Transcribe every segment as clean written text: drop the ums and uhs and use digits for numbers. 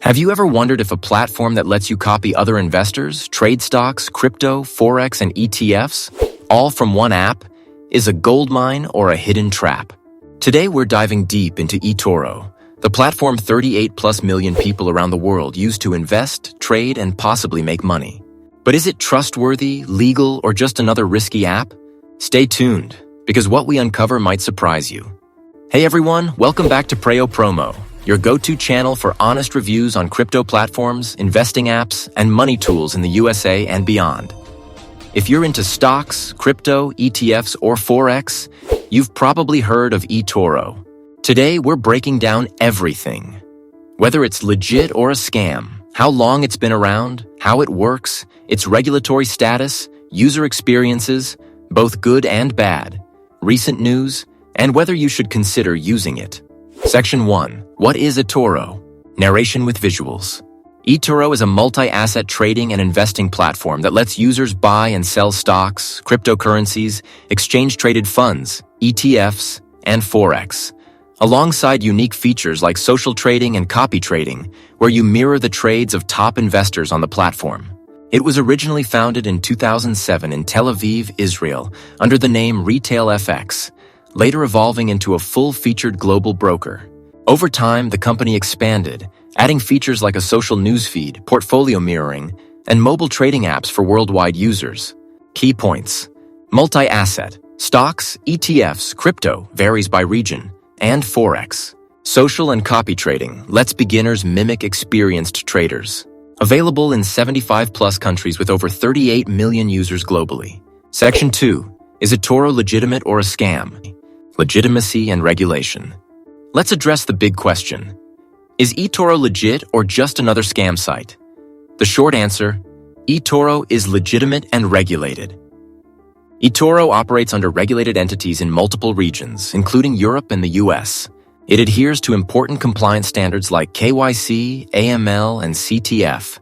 Have you ever wondered if a platform that lets you copy other investors, trade stocks, crypto, Forex, and ETFs, all from one app, is a goldmine or a hidden trap? Today we're diving deep into eToro, the platform 38+ million people around the world use to invest, trade, and possibly make money. But is it trustworthy, legal, or just another risky app? Stay tuned, because what we uncover might surprise you. Hey everyone, welcome back to Preyo Promo, your go-to channel for honest reviews on crypto platforms, investing apps, and money tools in the USA and beyond. If you're into stocks, crypto, ETFs, or Forex, you've probably heard of eToro. Today, we're breaking down everything. Whether it's legit or a scam, how long it's been around, how it works, its regulatory status, user experiences, both good and bad, recent news, and whether you should consider using it. Section 1. What is eToro? Narration with visuals. eToro is a multi-asset trading and investing platform that lets users buy and sell stocks, cryptocurrencies, exchange-traded funds, ETFs, and Forex, alongside unique features like social trading and copy trading, where you mirror the trades of top investors on the platform. It was originally founded in 2007 in Tel Aviv, Israel, under the name Retail FX, later evolving into a full-featured global broker. Over time, the company expanded, adding features like a social newsfeed, portfolio mirroring, and mobile trading apps for worldwide users. Key points: multi-asset, stocks, ETFs, crypto, varies by region, and Forex. Social and copy trading lets beginners mimic experienced traders. Available in 75+ countries with over 38 million users globally. Section 2. Is eToro legitimate or a scam? Legitimacy and regulation. Let's address the big question. Is eToro legit or just another scam site? The short answer: eToro is legitimate and regulated. eToro operates under regulated entities in multiple regions, including Europe and the US. It adheres to important compliance standards like KYC, AML, and CTF,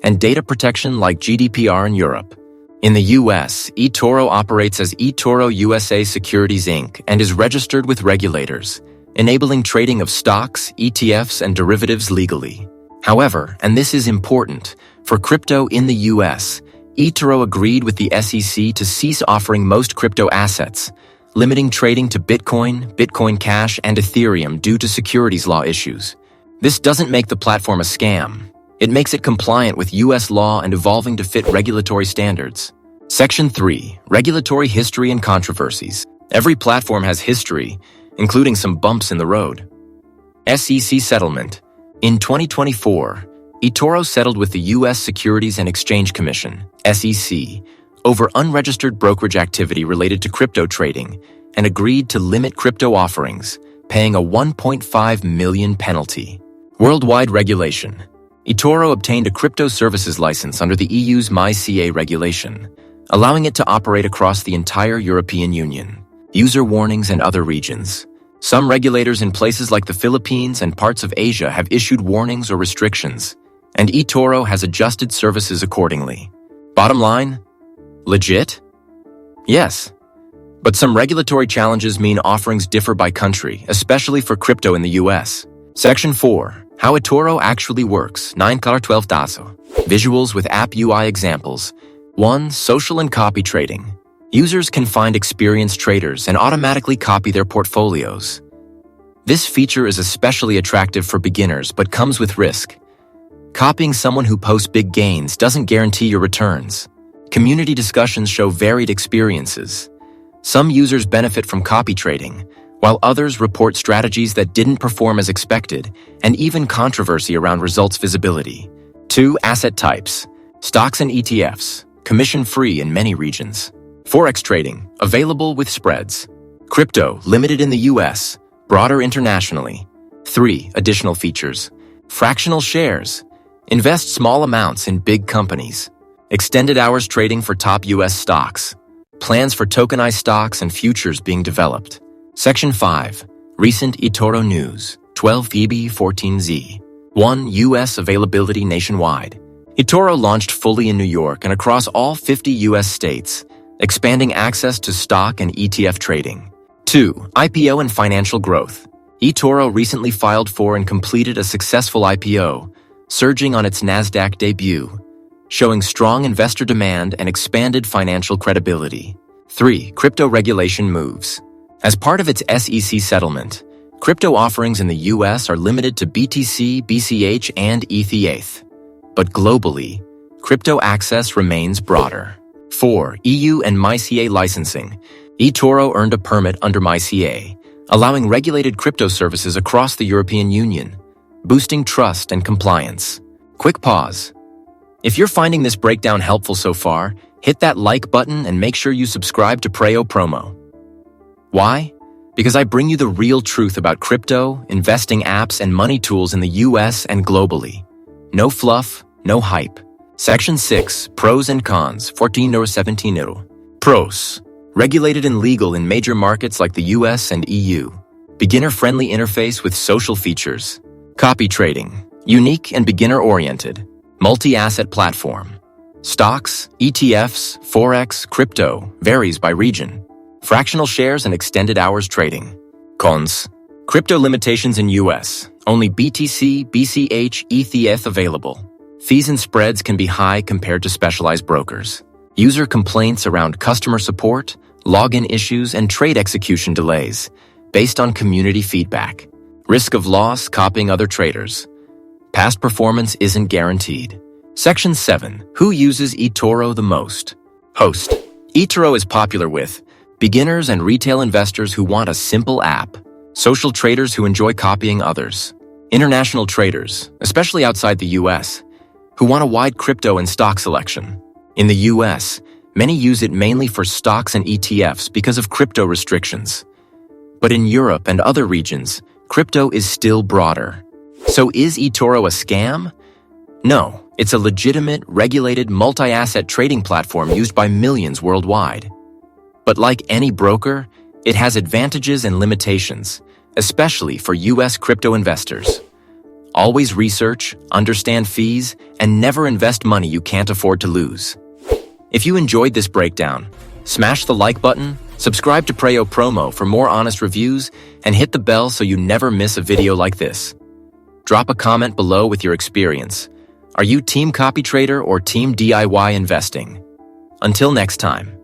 and data protection like GDPR in Europe. In the US, eToro operates as eToro USA Securities Inc. and is registered with regulators, enabling trading of stocks, ETFs, and derivatives legally. However, and this is important, for crypto in the US, eToro agreed with the SEC to cease offering most crypto assets, limiting trading to Bitcoin, Bitcoin Cash, and Ethereum due to securities law issues. This doesn't make the platform a scam. It makes it compliant with US law and evolving to fit regulatory standards. Section 3. Regulatory history and controversies. Every platform has history, including some bumps in the road. SEC settlement. In 2024, eToro settled with the U.S. Securities and Exchange Commission, SEC, over unregistered brokerage activity related to crypto trading and agreed to limit crypto offerings, paying a $1.5 million penalty. Worldwide regulation. eToro obtained a crypto services license under the EU's MiCA regulation, allowing it to operate across the entire European Union. User warnings and other regions. Some regulators in places like the Philippines and parts of Asia have issued warnings or restrictions, and eToro has adjusted services accordingly. Bottom line? Legit? Yes. But some regulatory challenges mean offerings differ by country, especially for crypto in the US. Section 4. How eToro actually works. 9-12 dazo. Visuals with app UI examples. 1. Social and copy trading. Users can find experienced traders and automatically copy their portfolios. This feature is especially attractive for beginners but comes with risk. Copying someone who posts big gains doesn't guarantee your returns. Community discussions show varied experiences. Some users benefit from copy trading, while others report strategies that didn't perform as expected, and even controversy around results visibility. 2. Asset types. Stocks and ETFs. Commission-free in many regions. Forex trading, available with spreads. Crypto, limited in the US, broader internationally. 3. Additional features. Fractional shares. Invest small amounts in big companies. Extended hours trading for top US stocks. Plans for tokenized stocks and futures being developed. Section 5. Recent eToro news. 12 PB 14Z. 1. US availability nationwide. eToro launched fully in New York and across all 50 US states, expanding access to stock and ETF trading. 2. IPO and financial growth. eToro recently filed for and completed a successful IPO, surging on its Nasdaq debut, showing strong investor demand and expanded financial credibility. 3. Crypto regulation moves. As part of its SEC settlement, crypto offerings in the US are limited to BTC, BCH, and ETH. But globally, crypto access remains broader. 4. EU and MiCA licensing. eToro earned a permit under MiCA, allowing regulated crypto services across the European Union, boosting trust and compliance. Quick pause. If you're finding this breakdown helpful so far, hit that like button and make sure you subscribe to Preyo Promo. Why? Because I bring you the real truth about crypto, investing apps, and money tools in the US and globally. No fluff, no hype. Section 6. Pros and cons. 14.17 euro. Pros. Regulated and legal in major markets like the US and EU. Beginner-friendly interface with social features. Copy trading. Unique and beginner-oriented. Multi-asset platform. Stocks, ETFs, Forex, crypto, varies by region. Fractional shares and extended hours trading. Cons. Crypto limitations in US. Only BTC, BCH, ETH available. Fees and spreads can be high compared to specialized brokers. User complaints around customer support, login issues, and trade execution delays, based on community feedback. Risk of loss copying other traders. Past performance isn't guaranteed. Section 7. Who uses eToro the most? Host. eToro is popular with beginners and retail investors who want a simple app, social traders who enjoy copying others, international traders, especially outside the US, who want a wide crypto and stock selection. In the US, many use it mainly for stocks and ETFs because of crypto restrictions. But in Europe and other regions, crypto is still broader. So is eToro a scam? No, it's a legitimate, regulated, multi-asset trading platform used by millions worldwide. But like any broker, it has advantages and limitations, especially for US crypto investors. Always research, understand fees, and never invest money you can't afford to lose. If you enjoyed this breakdown, smash the like button, subscribe to Preyo Promo for more honest reviews, and hit the bell so you never miss a video like this. Drop a comment below with your experience. Are you Team Copy Trader or Team DIY Investing? Until next time.